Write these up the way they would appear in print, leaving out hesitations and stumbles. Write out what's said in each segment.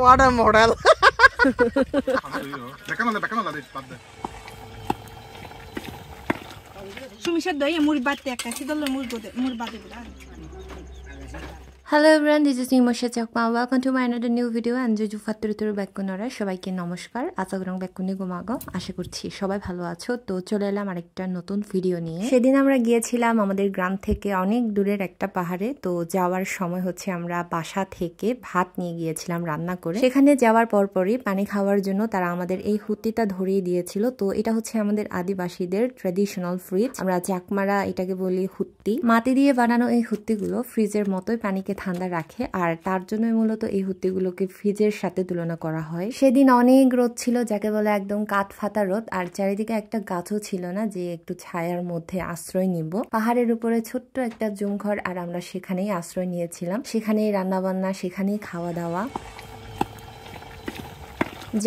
What a model. Sumisha doy muri batte akasi dollar muri batte bula. Hello everyone, this is Nimosha Chakma. Welcome to my another new video and Joju Fattur Bekkunora. সবাইকে নমস্কার। আশা করি বেকুনি গোমাগো। আশা করছি সবাই ভালো আছো। তো চলে এলাম আরেকটা নতুন ভিডিও নিয়ে। সেদিন আমরা গিয়েছিলাম আমাদের গ্রাম থেকে অনেক দূরের একটা পাহাড়ে। তো যাওয়ার সময় হচ্ছে আমরা বাসা থেকে ভাত নিয়ে গিয়েছিলাম রান্না করে। সেখানে যাওয়ার পরপরই পানি খাওয়ার জন্য তারা আমাদের এই হুত্তিটা ধরিয়ে দিয়েছিল। তো এটা হচ্ছে আমাদের আদিবাসীদের ট্র্যাডিশনাল ফ্রিজ। আমরা চাকমারা এটাকে বলি হুত্তি। মাটি দিয়ে বানানো এই হুত্তিগুলো ফ্রিজের মতোই পানিকে ঠান্ডা রাখে আর তার জন্যই মূলত এই হুত্তিগুলোকে ফ্রিজের সাথে তুলনা করা হয়। সেদিন অনেক রোদ ছিল, যাকে বলে একদম কাঠ ফাটা রোদ, আর চারিদিকে একটা গাছও ছিল না যে একটু ছায়ার মধ্যে আশ্রয় নিব। পাহাড়ের উপরে ছোট্ট একটা জুমঘর, আর আমরা সেখানেই আশ্রয় নিয়েছিলাম। সেখানেই রান্না বান্না, সেখানেই খাওয়া দাওয়া।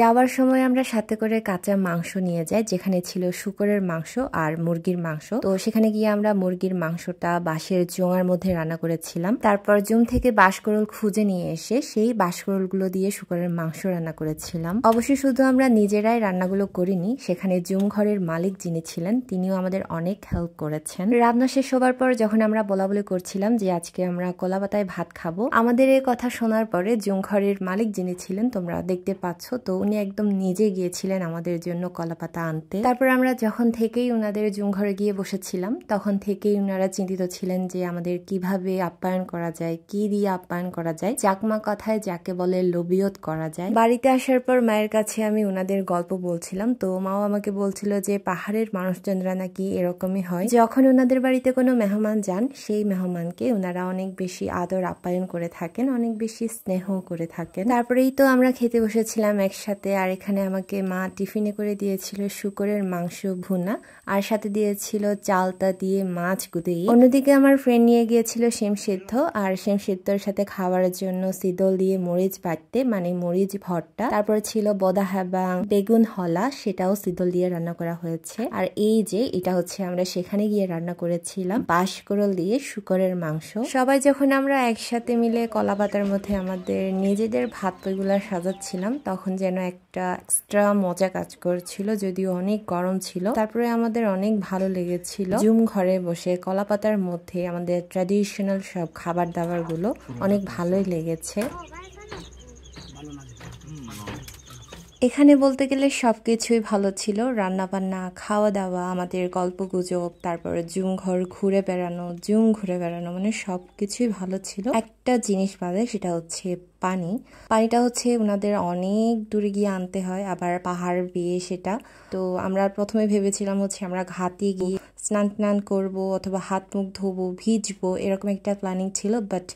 যাওয়ার সময় আমরা সাথে করে কাঁচা মাংস নিয়ে যাই, যেখানে ছিল শুকরের মাংস আর মুরগির মাংস। তো সেখানে গিয়ে আমরা মুরগির মাংসটা বাঁশের জোঙার মধ্যে রান্না করেছিলাম। তারপর জুম থেকে বাঁশকরল খুঁজে নিয়ে এসে সেই বাঁশকরলগুলো দিয়ে শুকরের মাংস রান্না করেছিলাম। অবশ্যই শুধু আমরা নিজেরাই রান্নাগুলো করিনি, সেখানে জুম ঘরের মালিক যিনি ছিলেন তিনিও আমাদের অনেক হেল্প করেছেন। রান্না শেষ হবার পর যখন আমরা বলাবলি করছিলাম যে আজকে আমরা কলাপাতায় ভাত খাবো, আমাদের এই কথা শোনার পরে জুম ঘরের মালিক যিনি ছিলেন, তোমরা দেখতে পাচ্ছ, তো উনি একদম নিজে গিয়েছিলেন আমাদের জন্য কলাপাতা আনতে। তারপর আমরা যখন থেকেই উনাদের জুম ঘরে গিয়ে বসেছিলাম তখন থেকেই উনারা চিন্তিত ছিলেন যে আমাদের কিভাবে আপ্যায়ন করা যায়, কি দিয়ে আপ্যায়ন করা যায়, চাকমা কথায় যাকে বলে লবিয়ত করা যায়। বাড়িতে আসার পর মায়ের কাছে আমি উনাদের গল্প বলছিলাম, তো মাও আমাকে বলছিল যে পাহাড়ের মানুষজনরা নাকি এরকমই হয়, যখন উনাদের বাড়িতে কোনো মেহমান যান সেই মেহমানকে উনারা অনেক বেশি আদর আপ্যায়ন করে থাকেন, অনেক বেশি স্নেহ করে থাকেন। তারপরেই তো আমরা খেতে বসেছিলাম একসাথে। আর এখানে আমাকে মা টিফিনে করে দিয়েছিল শুকরের মাংস ভুনা, আর সাথে দিয়েছিল চালতা দিয়ে মাছ গুঁদে। অন্যদিকে আমার ফ্রেন্ড নিয়ে গিয়েছিল শিম সিদ্ধ, আর শিম সিদ্ধর সাথে খাওয়ার জন্য সিদল দিয়ে মরিচ বাটতে, মানে মরিচ ভর্তা। তারপর ছিল বদা হেবাং, বেগুন হলা, সেটাও সিদল দিয়ে রান্না করা হয়েছে। আর এই যে এটা হচ্ছে আমরা সেখানে গিয়ে রান্না করেছিলাম বাঁশকরল দিয়ে শুকরের মাংস। সবাই যখন আমরা একসাথে মিলে কলাপাতার মধ্যে আমাদের নিজেদের ভাত পইগুলা সাজাচ্ছিলাম তখন যেন একটা এক্সট্রা মজা কাজ করছিল, যদিও অনেক গরম ছিল। তারপরে আমাদের অনেক ভালো লেগেছিল জুম ঘরে বসে কলাপাতার মধ্যে আমাদের ট্র্যাডিশনাল সব খাবার দাবার গুলো অনেক ভালোই লেগেছে। এখানে বলতে গেলে সবকিছুই ভালো ছিল, রান্না বান্না, খাওয়া দাওয়া, আমাদের গল্প গুজব, তারপরে জুম ঘর ঘুরে বেড়ানো, জুম ঘুরে বেড়ানো, মানে সবকিছুই ভালো ছিল। একটা জিনিস বাদে, সেটা হচ্ছে পানিটা হচ্ছে ওনাদের অনেক দূরে গিয়ে আনতে হয়, আবার পাহাড় বেয়ে সেটা। তো আমরা প্রথমে ভেবেছিলাম হচ্ছে আমরা ঘাটে গিয়ে স্নান করব অথবা হাত মুখ ধোবো, ভিজবো, এরকম একটা প্ল্যানিং ছিল, বাট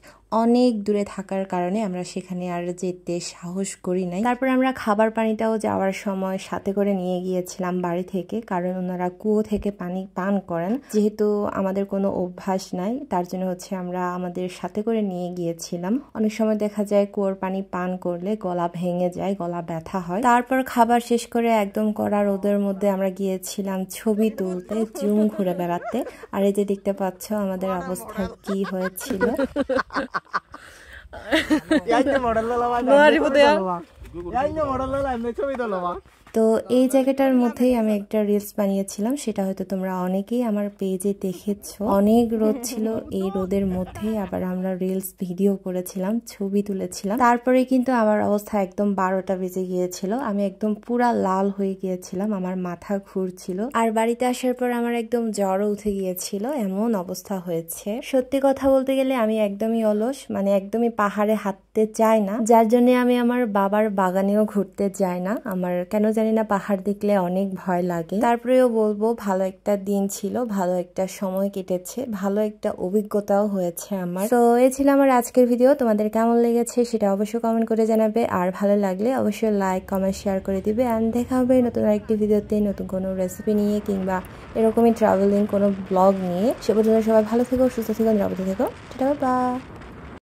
অনেক দূরে থাকার কারণে আমরা সেখানে আর যেতে সাহস করি নাই। তারপর আমরা খাবার পানিটাও যাওয়ার সময় সাথে করে নিয়ে গিয়েছিলাম বাড়ি থেকে, কারণ ওনারা কুয়ো থেকে পানি পান করেন, যেহেতু আমাদের কোনো অভ্যাস নাই তার জন্য হচ্ছে আমরা আমাদের সাথে করে নিয়ে গিয়েছিলাম। অনেক সময় দেখা যায় কুয়োর পানি পান করলে গলা ভেঙে যায়, গলা ব্যথা হয়। তারপর খাবার শেষ করে একদম কড়া রোদের মধ্যে আমরা গিয়েছিলাম ছবি তুলতে, জুম ঘুরে বেড়াতে। আর এই যে দেখতে পাচ্ছ আমাদের অবস্থা কি হয়েছিল। তো এই জায়গাটার মধ্যেই আমি একটা রিলস বানিয়েছিলাম, সেটা হয়তো তোমরা অনেকেই আমার পেজে দেখেছো। অনেক রোদ ছিল, এই রোদের মধ্যে আবার আমরা রিলস ভিডিও করেছিলাম, ছবি তুলেছিলাম। তারপরে কিন্তু আমার অবস্থা একদম 12টা বেজে গিয়েছিল, আমি একদম পুরা লাল হয়ে গিয়েছিলাম, আমার মাথা ঘুরছিল। আর বাড়িতে আসার পর আমার একদম জ্বরও উঠে গিয়েছিল, এমন অবস্থা হয়েছে। সত্যি কথা বলতে গেলে আমি একদমই অলস, মানে একদমই পাহাড়ে হাঁটতে চাই না, যার জন্য আমি আমার বাবার বাগানেও ঘুরতে যাই না। আমার কেন জানি না পাহাড় দেখলে অনেক ভয় লাগে। তারপরেও বলবো ভালো একটা দিন ছিল, ভালো একটা সময় কেটেছে, ভালো একটা অভিজ্ঞতাও হয়েছে আমার। তো এই ছিল আমার আজকের ভিডিও। তোমাদের কেমন লেগেছে সেটা অবশ্যই কমেন্ট করে জানাবে, আর ভালো লাগলে অবশ্যই লাইক কমেন্ট শেয়ার করে দিবে। আর দেখা হবে নতুন আরেকটি ভিডিওতে, নতুন কোনো রেসিপি নিয়ে কিংবা এরকমই ট্রাভেলিং কোনো ব্লগ নিয়ে। সে পর্যন্ত সবাই ভালো থেকো, সুস্থ থেকো, নিরাপদে থেকো। Tata, by.